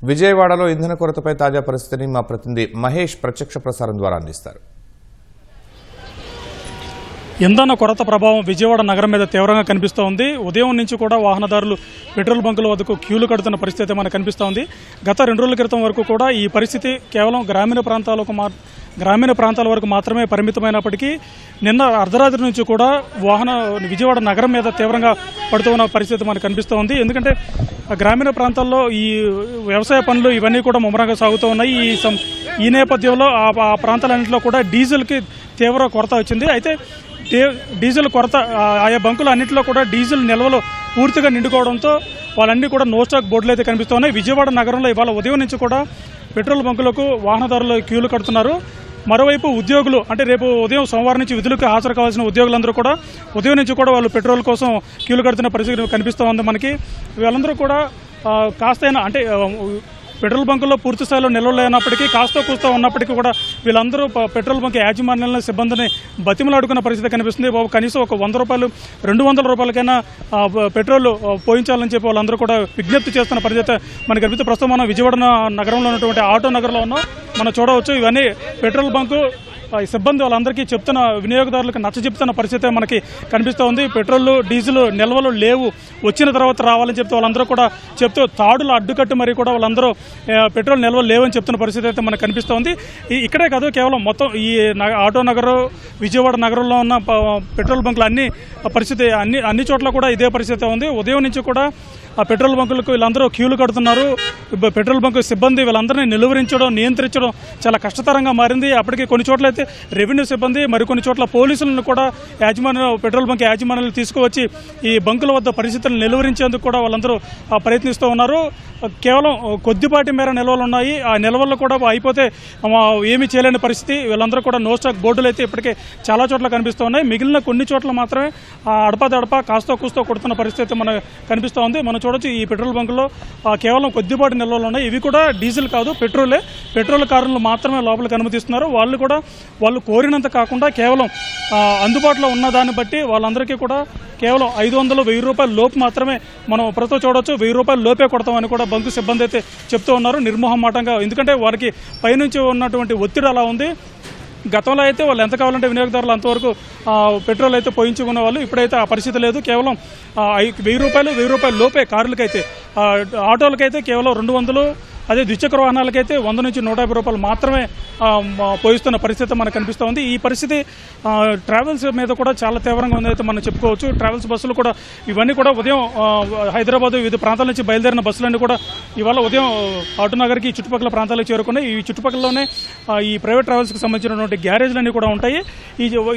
విజయవాడలో ఇంధన కొరతపై తాజా పరిస్థితిని మా ప్రతినిధి మహేష్ ప్రత్యక్ష ప్రసారం ద్వారా అందిస్తారు. ఇంధన కొరత ప్రభావం విజయవాడ నగరం మీద తీవ్రంగా కనిపిస్తూ ఉంది. ఉదయం నుంచి కూడా వాహనదారులు పెట్రోల్ బంకుల వద్దకు క్యూలు కడుతున్న పరిస్థితి మనకు కనిపిస్తూ ఉంది. గత 2 రోజుల క్రితం వరకు కూడా ఈ పరిస్థితి కేవలం గ్రామీణ ప్రాంతాల వరకు మాత్రమే పరిమితమైనప్పటికీ నిన్న అర్ధరాత్రి నుంచి కూడా విజయవాడ నగరం మీద తీవ్రంగా పడుతూ ఉన్న పరిస్థితి మనకు కనిపిస్తూ ఉంది. ఎందుకంటే గ్రామీణ ప్రాంతాల్లో ఈ వ్యవసాయ పనులు ఇవన్నీ కూడా ముమ్మరంగా సాగుతూ ఉన్నాయి. ఈ నేపథ్యంలో ఆ ప్రాంతాలన్నింటిలో కూడా డీజిల్కి తీవ్ర కొరత వచ్చింది. అయితే డీజిల్ కొరత ఆయా బంకులు అన్నింటిలో కూడా డీజిల్ నిల్వలు పూర్తిగా నిండుకోవడంతో వాళ్ళన్నీ కూడా నో స్టాక్ బోర్డులు అయితే కనిపిస్తున్నాయి. విజయవాడ నగరంలో ఇవాళ ఉదయం నుంచి కూడా పెట్రోల్ బంకులకు వాహనదారులు క్యూలు కడుతున్నారు. మరోవైపు ఉద్యోగులు అంటే రేపు ఉదయం సోమవారం నుంచి విధులకు హాజరు కావాల్సిన ఉద్యోగులందరూ కూడా ఉదయం నుంచి కూడా వాళ్ళు పెట్రోల్ కోసం క్యూలు కడుతున్న పరిస్థితి కనిపిస్తూ ఉంది మనకి. వీళ్ళందరూ కూడా కాస్తైనా అంటే పెట్రోల్ బంకుల్లో పూర్తి స్థాయిలో నిల్వ లేనప్పటికీ కాస్తో కూస్తో ఉన్నప్పటికీ కూడా వీళ్ళందరూ పెట్రోల్ బంక్ యాజమాన్యాలను సిబ్బందిని బతిమలాడుకున్న పరిస్థితి కనిపిస్తుంది. కనీసం ఒక 100 రూపాయలు 200 రూపాయలకైనా పెట్రోల్ పోయించాలని చెప్పి వాళ్ళందరూ కూడా విజ్ఞప్తి చేస్తున్న పరిస్థితి మనకు కనిపిస్తుంది. ప్రస్తుతం మనం విజయవాడ నగరంలో ఉన్నటువంటి ఆటో నగర్లో ఉన్నాం. మనం చూడవచ్చు ఇవన్నీ పెట్రోల్ బంకు సిబ్బంది వాళ్ళందరికీ చెప్తున్న వినియోగదారులకు నచ్చజెప్తున్న పరిస్థితి మనకి కనిపిస్తూ ఉంది. పెట్రోల్ డీజిల్ నిల్వలు లేవు, వచ్చిన తర్వాత రావాలని చెప్తే వాళ్ళందరూ కూడా చెప్తూ తాడులు అడ్డుకట్టు మరి కూడా వాళ్ళందరూ పెట్రోల్ నిల్వలు లేవని చెప్తున్న పరిస్థితి అయితే మనకు కనిపిస్తూ ఉంది. ఇక్కడే కాదు, కేవలం మొత్తం ఈ ఆటో నగరు విజయవాడ నగరంలో ఉన్న పెట్రోల్ బంకులు పరిస్థితి అన్ని చోట్ల కూడా ఇదే పరిస్థితి ఉంది. ఉదయం నుంచి కూడా ఆ పెట్రోల్ బంకులకు వీళ్ళందరూ క్యూలు కడుతున్నారు. పెట్రోల్ బంకు సిబ్బంది వీళ్ళందరినీ నియంత్రించడం చాలా కష్టతరంగా మారింది. అప్పటికి కొన్ని చోట్ల అయితే రెవెన్యూ సిబ్బంది, మరికొన్ని చోట్ల పోలీసులను కూడా పెట్రోల్ బంక్ యాజమాన్యాలు తీసుకువచ్చి ఈ బంకుల వద్ద పరిస్థితులను నిలువరించేందుకు కూడా వాళ్ళందరూ ప్రయత్నిస్తూ ఉన్నారు. కేవలం కొద్దిపాటి మేర నిల్వలు ఉన్నాయి. ఆ నిల్వల్లో కూడా అయిపోతే ఏమీ చేయలేని పరిస్థితి. వీళ్ళందరూ కూడా నో స్టాక్ బోర్డులు అయితే ఇప్పటికే చాలా చోట్ల కనిపిస్తూ ఉన్నాయి. మిగిలిన కొన్ని చోట్ల మాత్రమే అడపాదడపా కాస్తో కూస్తో కొడుతున్న పరిస్థితి మనకు కనిపిస్తూ ఉంది. మనం చూడొచ్చు ఈ పెట్రోల్ బంకుల్లో కేవలం కొద్దిపాటి నిల్వలు ఉన్నాయి. ఇవి కూడా డీజిల్ కాదు, పెట్రోల్ కారులు మాత్రమే లోపలికి అనుమతిస్తున్నారు. వాళ్ళు కోరినంత కాకుండా కేవలం అందుబాటులో ఉన్న దాన్ని బట్టి వాళ్ళందరికీ కూడా కేవలం 500-1000 రూపాయల లోపు మాత్రమే మనం ప్రస్తుతం చూడవచ్చు. 1000 రూపాయల లోపే కొడతామని కూడా బంకు సిబ్బంది అయితే చెప్తూ ఉన్నారు నిర్మోహమాటంగా. ఎందుకంటే వారికి పైనుంచి ఉన్నటువంటి ఒత్తిడి అలా ఉంది. గతంలో అయితే వాళ్ళు ఎంత కావాలంటే వినియోగదారులు అంతవరకు పెట్రోల్ అయితే పోయించుకునే వాళ్ళు. ఇప్పుడైతే ఆ పరిస్థితి లేదు. కేవలం 1000 రూపాయల లోపే కార్లకైతే, ఆటోలకైతే కేవలం 200, అదే ద్విచక్ర వాహనాలకైతే 100 నుంచి 150 రూపాయలు మాత్రమే పోయిస్తున్న పరిస్థితి మనకు కనిపిస్తూ ఉంది. ఈ పరిస్థితి ట్రావెల్స్ మీద కూడా చాలా తీవ్రంగా ఉందైతే మనం చెప్పుకోవచ్చు. ట్రావెల్స్ బస్సులు కూడా ఇవన్నీ కూడా ఉదయం హైదరాబాద్ వివిధ ప్రాంతాల నుంచి బయలుదేరిన బస్సులన్నీ కూడా ఇవాళ ఉదయం ఆటోనగర్కి చుట్టుపక్కల ప్రాంతాలకు చేరుకున్నాయి. ఈ చుట్టుపక్కలలోనే ఈ ప్రైవేట్ ట్రావెల్స్కి సంబంధించినటువంటి గ్యారేజ్లన్నీ కూడా ఉంటాయి.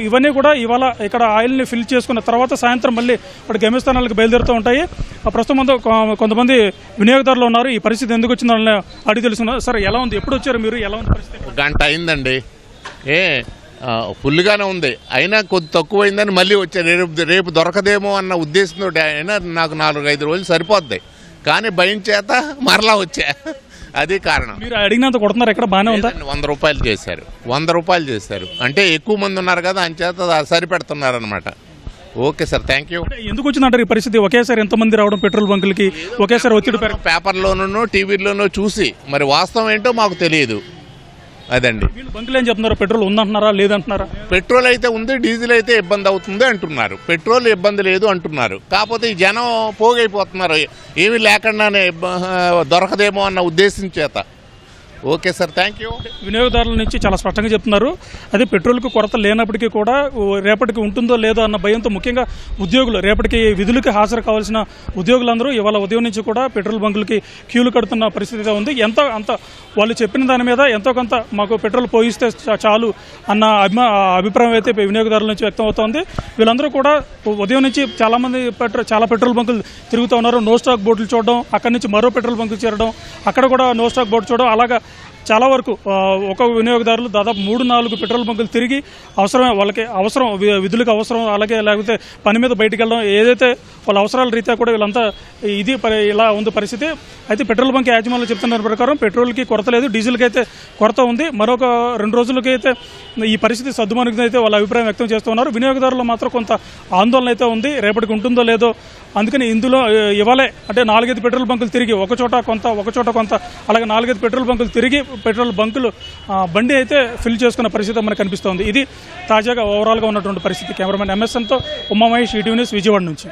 ఇవన్నీ కూడా ఇవాళ ఇక్కడ ఆయిల్ని ఫిల్ చేసుకున్న తర్వాత సాయంత్రం మళ్ళీ అక్కడ గమ్యస్థానాలకు బయలుదేరుతూ ఉంటాయి. ప్రస్తుతం కొంతమంది వినియోగదారులు ఉన్నారు. ఈ పరిస్థితి ఎందుకు వచ్చిందని అడిగి తెలుసుకున్నారు. సార్, ఎలా ఉంది? ఎప్పుడు వచ్చారు మీరు? ఎలా ఉంది పరిస్థితి? 1 గంట అయిందండి. ఫుల్గానే ఉంది. అయినా కొద్ది తక్కువైందని మళ్ళీ వచ్చారు. రేపు దొరకదేమో అన్న ఉద్దేశంతో అయినా నాకు 4-5 రోజులు సరిపోద్ది. కానీ భయం చేత మరలా వచ్చా. అది కారణం. మీరు అడిగినంత కొడుతున్నారు. ఎక్కడ బాగానే ఉందా? 100 రూపాయలు చేశారు. 100 రూపాయలు చేశారు అంటే ఎక్కువ మంది ఉన్నారు కదా, అంచేత సరిపెడుతున్నారు అనమాట. Okay sir, thank you. ఎందుకు వచ్చిందంటారు ఈ పరిస్థితి? ఒకేసారి ఎంతమంది రావడం పెట్రోల్ బంకులకి, ఒకేసారి ఒత్తిడి పేపర్లోనూ టీవీలోనూ చూసి మరి వాస్తవం ఏంటో మాకు తెలియదు. అదండి. బంకులు ఏం చెప్తున్నారు? పెట్రోల్ ఉందంటున్నారా లేదంటున్నారా? పెట్రోల్ అయితే ఉంది, డీజిల్ అయితే ఇబ్బంది అవుతుంది అంటున్నారు. పెట్రోల్ ఇబ్బంది లేదు అంటున్నారు. కాకపోతే ఈ జనం పోగైపోతున్నారు. ఏమీ లేకుండానే దొరకదేమో అన్న ఉద్దేశం చేత. Okay sir, thank you. వినియోగదారుల నుంచి చాలా స్పష్టంగా చెప్తున్నారు. అదే పెట్రోల్కు కొరత లేనప్పటికీ కూడా రేపటికి ఉంటుందో లేదో అన్న భయంతో ముఖ్యంగా ఉద్యోగులు, రేపటికి విధులకి హాజరు కావాల్సిన ఉద్యోగులందరూ ఇవాళ ఉదయం నుంచి కూడా పెట్రోల్ బంకులకి క్యూలు కడుతున్న పరిస్థితి ఉంది. అంత వాళ్ళు చెప్పిన దాని మీద ఎంతో కొంత మాకు పెట్రోల్ పోయిస్తే చాలు అన్న అభిప్రాయం అయితే వినియోగదారుల నుంచి వ్యక్తం అవుతోంది. వీళ్ళందరూ కూడా ఉదయం నుంచి చాలా పెట్రోల్ బంకులు తిరుగుతూ ఉన్నారు. నో స్టాక్ బోర్డులు చూడడం, అక్కడి నుంచి మరో పెట్రోల్ బంకులు చేరడం, అక్కడ కూడా నో స్టాక్ బోర్డు చూడడం, అలాగా చాలా వరకు ఒక వినియోగదారులు దాదాపు 3-4 పెట్రోల్ బంకులు తిరిగి వాళ్ళకి అవసరం విధులకు అవసరం, అలాగే లేకపోతే పని మీద బయటికి వెళ్ళడం, ఏదైతే వాళ్ళ అవసరాల రీత్యా కూడా వీళ్ళంతా ఇలా ఉంది పరిస్థితి. అయితే పెట్రోల్ బంక్ యాజమాన్యాలు చెప్తున్న ప్రకారం పెట్రోల్కి కొరత లేదు, డీజిల్కి అయితే కొరత ఉంది. మరొక 2 రోజులకి అయితే ఈ పరిస్థితి సద్దుమణుగుతుంది అయితే వాళ్ళ అభిప్రాయం వ్యక్తం చేస్తున్నారు. వినియోగదారులు మాత్రం కొంత ఆందోళన అయితే ఉంది, రేపటికి ఉంటుందో లేదో. అందుకని ఇందులో ఇవాళే అంటే 4-5 పెట్రోల్ బంకులు తిరిగి ఒక చోట కొంత అలాగే 4-5 పెట్రోల్ బంకులు తిరిగి పెట్రోల్ బంకులు బండి అయితే ఫిల్ చేసుకున్న పరిస్థితి మనకు కనిపిస్తోంది. ఇది తాజాగా ఓవరాల్గా ఉన్నటువంటి పరిస్థితి. కెమెరామెన్ ఎంఎస్ఎన్తో ఉమా మహేష్, ఈటీవీ న్యూస్, విజయవాడ నుంచి.